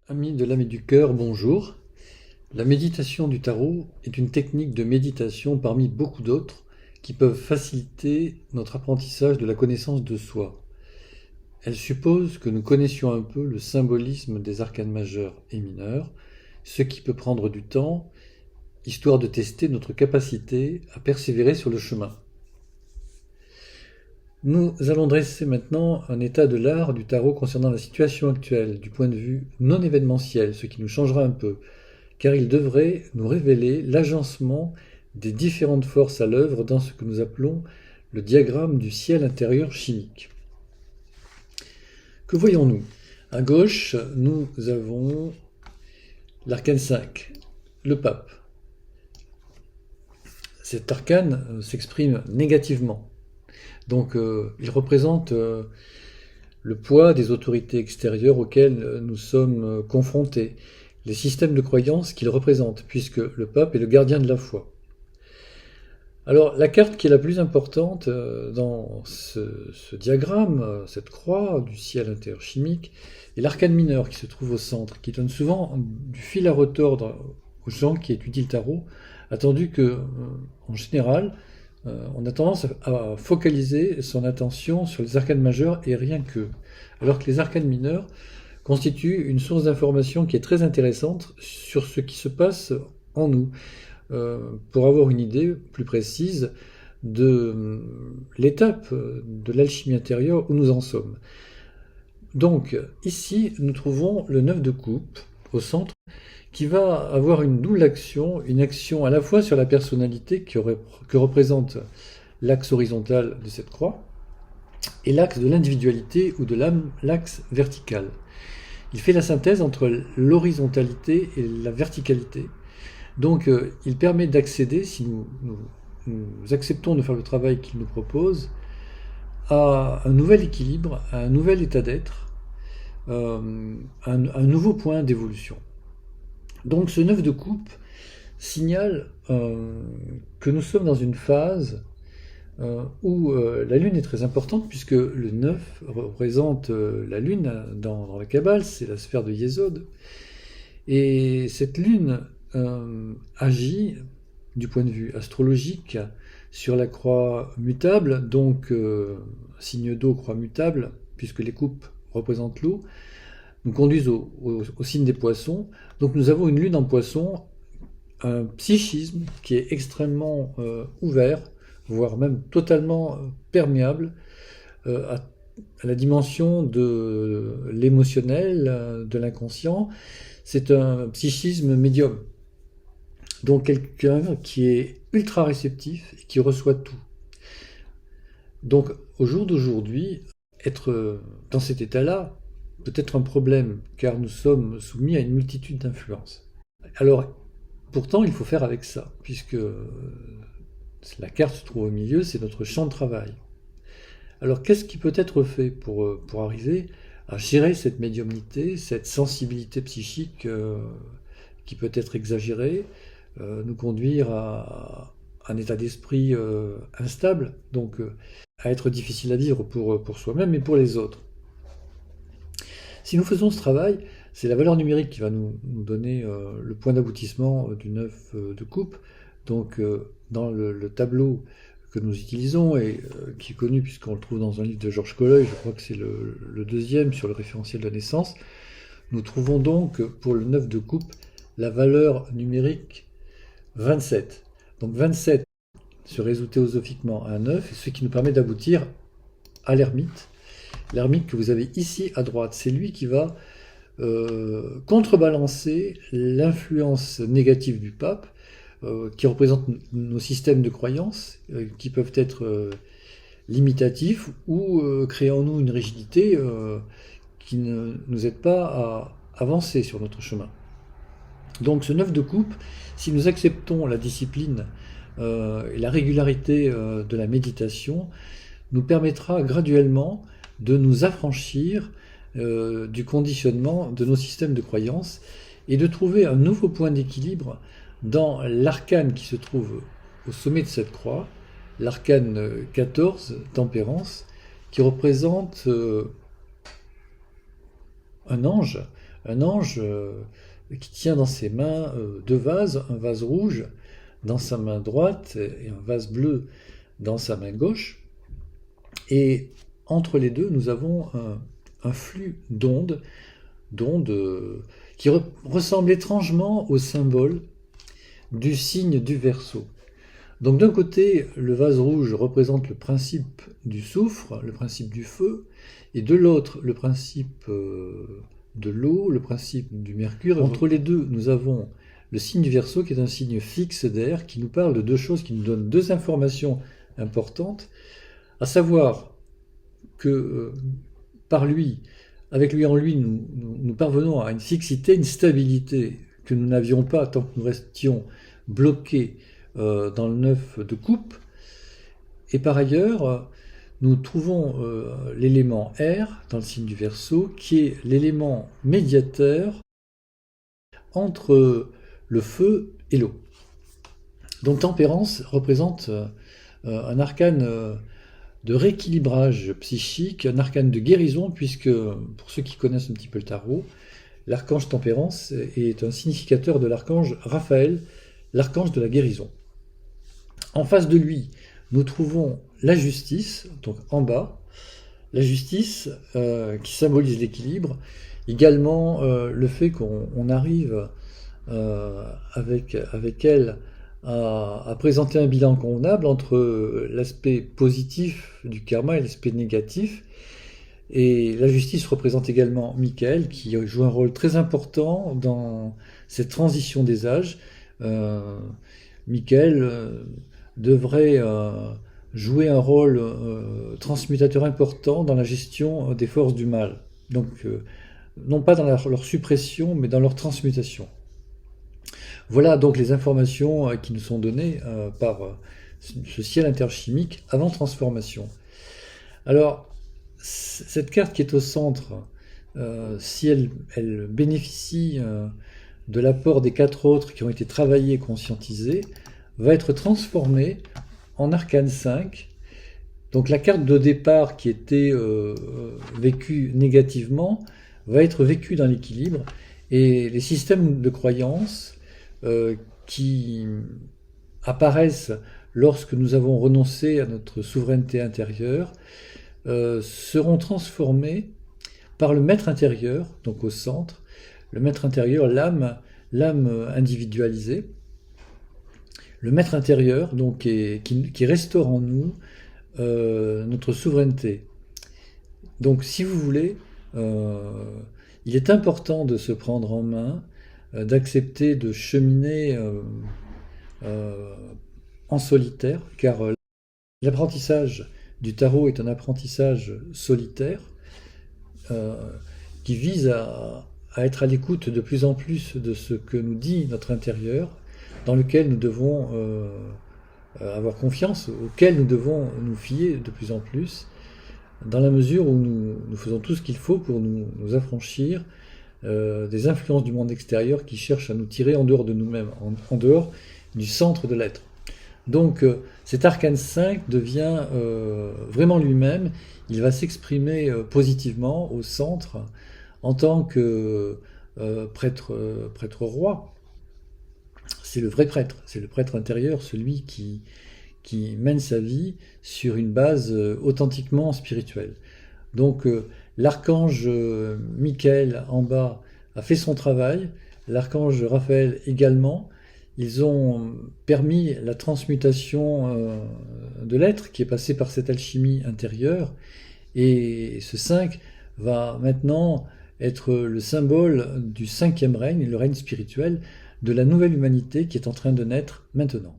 Amis de l'âme et du cœur, bonjour. La méditation du tarot est une technique de méditation parmi beaucoup d'autres qui peuvent faciliter notre apprentissage de la connaissance de soi. Elle suppose que nous connaissions un peu le symbolisme des arcanes majeurs et mineurs, ce qui peut prendre du temps, histoire de tester notre capacité à persévérer sur le chemin. Nous allons dresser maintenant un état de l'art du tarot concernant la situation actuelle du point de vue non événementiel, ce qui nous changera un peu, car il devrait nous révéler l'agencement des différentes forces à l'œuvre dans ce que nous appelons le diagramme du ciel intérieur chimique. Que voyons-nous? À gauche, nous avons l'arcane 5, le pape. Cet arcane s'exprime négativement. Donc il représente le poids des autorités extérieures auxquelles nous sommes confrontés, les systèmes de croyance qu'il représente, puisque le pape est le gardien de la foi. Alors la carte qui est la plus importante dans ce diagramme, cette croix du ciel intérieur chimique, est l'arcane mineur qui se trouve au centre, qui donne souvent du fil à retordre aux gens qui étudient le tarot, attendu que, en général, on a tendance à focaliser son attention sur les arcanes majeurs et rien que. Alors que les arcanes mineurs constituent une source d'information qui est très intéressante sur ce qui se passe en nous, pour avoir une idée plus précise de l'étape de l'alchimie intérieure où nous en sommes. Donc ici, nous trouvons le 9 de coupe au centre, qui va avoir une double action, une action à la fois sur la personnalité que représente l'axe horizontal de cette croix, et l'axe de l'individualité ou de l'âme, l'axe vertical. Il fait la synthèse entre l'horizontalité et la verticalité. Donc il permet d'accéder, si nous acceptons de faire le travail qu'il nous propose, à un nouvel équilibre, à un nouvel état d'être, un nouveau point d'évolution. Donc ce 9 de coupe signale que nous sommes dans une phase où la Lune est très importante, puisque le 9 représente la Lune dans la Kabbale, c'est la sphère de Yesod. Et cette Lune agit, du point de vue astrologique, sur la croix mutable, donc signe d'eau, croix mutable, puisque les coupes représentent l'eau, nous conduisent au signe des poissons. Donc nous avons une lune en poisson, un psychisme qui est extrêmement ouvert, voire même totalement perméable à la dimension de l'émotionnel, de l'inconscient. C'est un psychisme médium. Donc quelqu'un qui est ultra réceptif et qui reçoit tout. Donc au jour d'aujourd'hui, être dans cet état-là peut être un problème, car nous sommes soumis à une multitude d'influences. Alors, pourtant, il faut faire avec ça, puisque la carte se trouve au milieu, c'est notre champ de travail. Alors, qu'est-ce qui peut être fait pour arriver à gérer cette médiumnité, cette sensibilité psychique qui peut être exagérée, nous conduire à un état d'esprit instable, donc à être difficile à vivre pour soi-même et pour les autres. Si nous faisons ce travail, c'est la valeur numérique qui va nous donner le point d'aboutissement du 9 de coupe. Donc dans le tableau que nous utilisons et qui est connu puisqu'on le trouve dans un livre de Georges Coleuil, je crois que c'est le deuxième sur le référentiel de la naissance, nous trouvons donc pour le 9 de coupe la valeur numérique 27. Donc 27 se résout théosophiquement à un 9, ce qui nous permet d'aboutir à l'ermite. L'ermite que vous avez ici à droite, c'est lui qui va contrebalancer l'influence négative du pape, qui représente nos systèmes de croyances, qui peuvent être limitatifs ou créer en nous une rigidité qui ne nous aide pas à avancer sur notre chemin. Donc ce 9 de coupe, si nous acceptons la discipline et la régularité de la méditation, nous permettra graduellement de nous affranchir du conditionnement de nos systèmes de croyances et de trouver un nouveau point d'équilibre dans l'arcane qui se trouve au sommet de cette croix, l'arcane 14, tempérance, qui représente un ange un ange qui tient dans ses mains deux vases, un vase rouge dans sa main droite et un vase bleu dans sa main gauche. Et entre les deux, nous avons un flux d'ondes qui ressemble étrangement au symbole du signe du Verseau. Donc d'un côté, le vase rouge représente le principe du soufre, le principe du feu, et de l'autre, le principe de l'eau, le principe du mercure. Entre les deux, nous avons le signe du Verseau qui est un signe fixe d'air, qui nous parle de deux choses, qui nous donnent deux informations importantes, à savoir que par lui, avec lui en lui, nous parvenons à une fixité, une stabilité que nous n'avions pas tant que nous restions bloqués dans le neuf de coupe. Et par ailleurs, nous trouvons l'élément air dans le signe du Verseau, qui est l'élément médiateur entre le feu et l'eau. Donc Tempérance représente un arcane de rééquilibrage psychique, un arcane de guérison, puisque, pour ceux qui connaissent un petit peu le tarot, l'archange Tempérance est un significateur de l'archange Raphaël, l'archange de la guérison. En face de lui, nous trouvons la justice, donc en bas, la justice qui symbolise l'équilibre, également le fait qu'on arrive avec elle à présenter un bilan convenable entre l'aspect positif du karma et l'aspect négatif. Et la justice représente également Michael, qui joue un rôle très important dans cette transition des âges. Michael devrait jouer un rôle transmutateur important dans la gestion des forces du mal. Donc, non pas dans leur suppression, mais dans leur transmutation. Voilà donc les informations qui nous sont données par ce ciel interchimique avant transformation. Alors, cette carte qui est au centre, si elle bénéficie de l'apport des quatre autres qui ont été travaillés et conscientisés, va être transformée en arcane 5. Donc la carte de départ qui était vécue négativement va être vécue dans l'équilibre, et les systèmes de croyances qui apparaissent lorsque nous avons renoncé à notre souveraineté intérieure seront transformés par le maître intérieur, donc au centre, le maître intérieur, l'âme individualisée, le maître intérieur donc qui restaure en nous notre souveraineté. Donc si vous voulez, il est important de se prendre en main, d'accepter de cheminer en solitaire, car l'apprentissage du tarot est un apprentissage solitaire qui vise à être à l'écoute de plus en plus de ce que nous dit notre intérieur, dans lequel nous devons avoir confiance, auquel nous devons nous fier de plus en plus, dans la mesure où nous faisons tout ce qu'il faut pour nous affranchir des influences du monde extérieur qui cherchent à nous tirer en dehors de nous-mêmes, en dehors du centre de l'être. Donc cet arcane 5 devient vraiment lui-même, il va s'exprimer positivement au centre en tant que prêtre roi. C'est le vrai prêtre, c'est le prêtre intérieur, celui qui mène sa vie sur une base authentiquement spirituelle. Donc l'archange Michael en bas a fait son travail, l'archange Raphaël également. Ils ont permis la transmutation de l'être qui est passé par cette alchimie intérieure, et ce 5 va maintenant être le symbole du 5e règne, le règne spirituel de la nouvelle humanité qui est en train de naître maintenant.